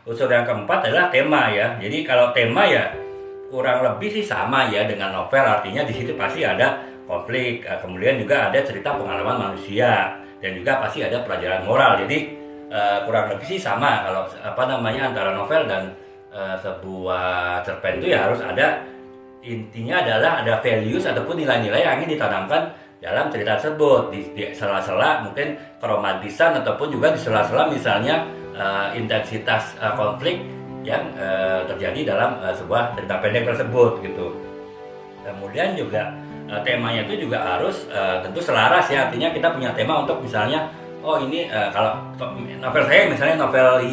unsur yang keempat adalah tema ya. Jadi kalau tema ya kurang lebih sih sama ya dengan novel, artinya di situ pasti ada konflik, kemudian juga ada cerita pengalaman manusia dan juga pasti ada pelajaran moral. Jadi kurang lebih sih sama kalau antara novel dan sebuah cerpen itu ya harus ada, intinya adalah ada values ataupun nilai-nilai yang ingin ditanamkan dalam cerita tersebut, di sela-sela mungkin keromantisan ataupun juga di sela-sela misalnya intensitas konflik yang terjadi dalam sebuah cerita pendek tersebut gitu. Kemudian juga temanya itu juga harus tentu selaras ya, artinya kita punya tema untuk misalnya ini kalau novel saya misalnya novel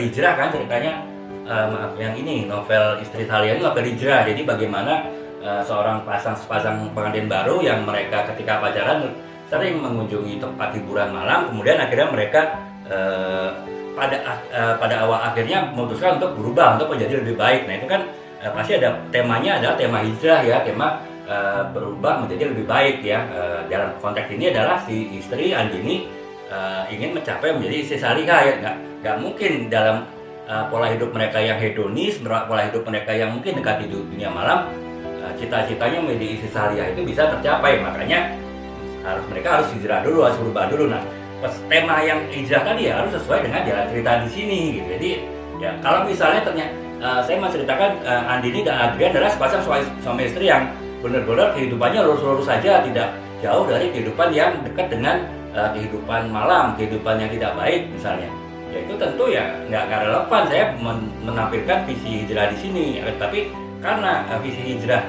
hijrah kan ceritanya, maaf yang ini novel Istri Thalia ini novel hijrah. Jadi bagaimana seorang sepasang pengantin baru yang mereka ketika pacaran sering mengunjungi tempat hiburan malam, kemudian akhirnya mereka pada awal akhirnya memutuskan untuk berubah untuk menjadi lebih baik. Nah itu kan pasti ada temanya, adalah tema hijrah ya, tema berubah menjadi lebih baik ya. Dalam konteks ini adalah si istri Andini ingin mencapai menjadi istri salihah ya. Nggak mungkin dalam pola hidup mereka yang hedonis, pola hidup mereka yang mungkin dekat di dunia malam, cita-citanya menjadi istri salihah itu bisa tercapai. Makanya mereka harus hijrah dulu, harus berubah dulu. Nah tema yang hijrah tadi ya harus sesuai dengan jalan cerita di sini gitu. Jadi ya kalau misalnya ternyata saya menceritakan Andini dan Adrian adalah sepasang suami istri yang benar-benar kehidupannya lurus-lurus saja, tidak jauh dari kehidupan yang dekat dengan kehidupan malam, kehidupan yang tidak baik misalnya. Ya itu tentu ya nggak relevan saya menampilkan visi hijrah di sini. Tapi karena visi hijrah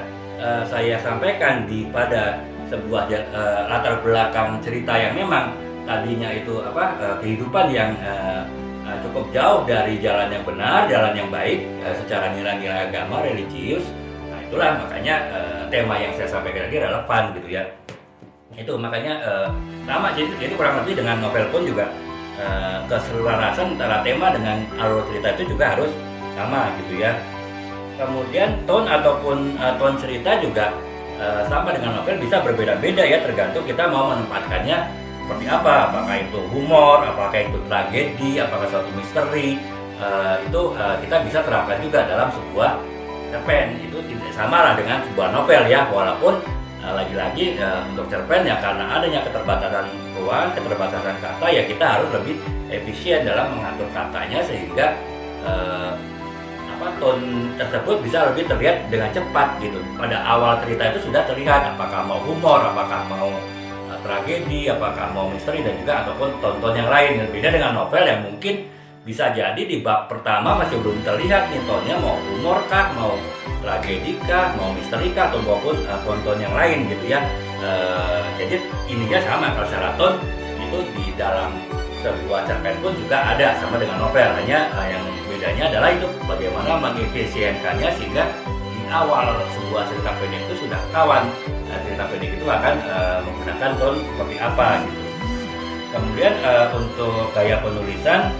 saya sampaikan pada sebuah latar belakang cerita yang memang tadinya itu kehidupan yang cukup jauh dari jalan yang benar, jalan yang baik secara nilai-nilai agama, religius. Nah itulah makanya tema yang saya sampaikan tadi relevan gitu ya. Itu makanya sama, jadi kurang lebih dengan novel pun juga keselarasan antara tema dengan alur cerita itu juga harus sama gitu ya. Kemudian tone ataupun tone cerita juga sama dengan novel bisa berbeda-beda ya, tergantung kita mau menempatkannya seperti apa, apakah itu humor, apakah itu tragedi, apakah suatu misteri, itu kita bisa terapkan juga dalam sebuah cerpen. Itu tidak sama lah dengan sebuah novel ya, walaupun lagi-lagi untuk cerpen ya karena adanya keterbatasan ruang, keterbatasan kata ya kita harus lebih efisien dalam mengatur katanya sehingga tone tersebut bisa lebih terlihat dengan cepat gitu. Pada awal cerita itu sudah terlihat apakah mau humor, apakah mau tragedi, apakah mau misteri, dan juga ataupun tonton yang lain. Berbeda dengan novel yang mungkin bisa jadi di bab pertama masih belum terlihat nih tonnya mau humor kah, mau tragedi kah, mau misteri kah, atau maupun tonton yang lain gitu ya. Jadi ininya sama, kalau secara ton itu di dalam sebuah cerpen pun juga ada sama dengan novel, hanya yang bedanya adalah itu bagaimana mengefisienkannya sehingga di awal sebuah cerita pendek itu sudah ketahuan cerita pendek itu akan menggunakan tone seperti apa gitu. Kemudian untuk gaya penulisan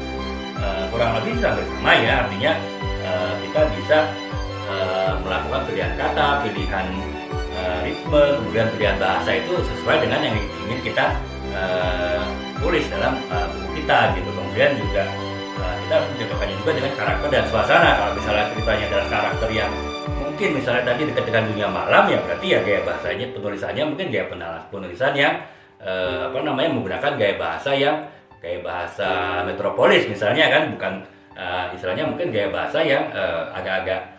kurang lebih hampir sama ya, artinya kita bisa melakukan pilihan kata, pilihan ritme, kemudian pilihan bahasa itu sesuai dengan yang ingin kita tulis dalam buku kita gitu. Kemudian juga kita harus mencocokkannya juga dengan karakter dan suasana. Kalau misalnya ceritanya adalah karakter yang mungkin misalnya tadi dekat dengan dunia malam ya berarti ya gaya bahasanya, penulisannya mungkin gaya penulisan yang menggunakan gaya bahasa metropolis misalnya kan, bukan istilahnya mungkin gaya bahasa yang agak-agak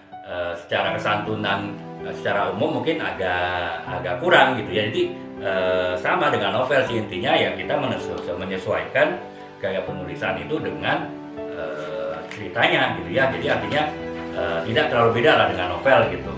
secara kesantunan secara umum mungkin agak kurang gitu ya. Jadi sama dengan novel sih, intinya ya kita menyesuaikan gaya penulisan itu dengan ceritanya gitu ya. Jadi artinya tidak terlalu beda lah dengan novel gitu.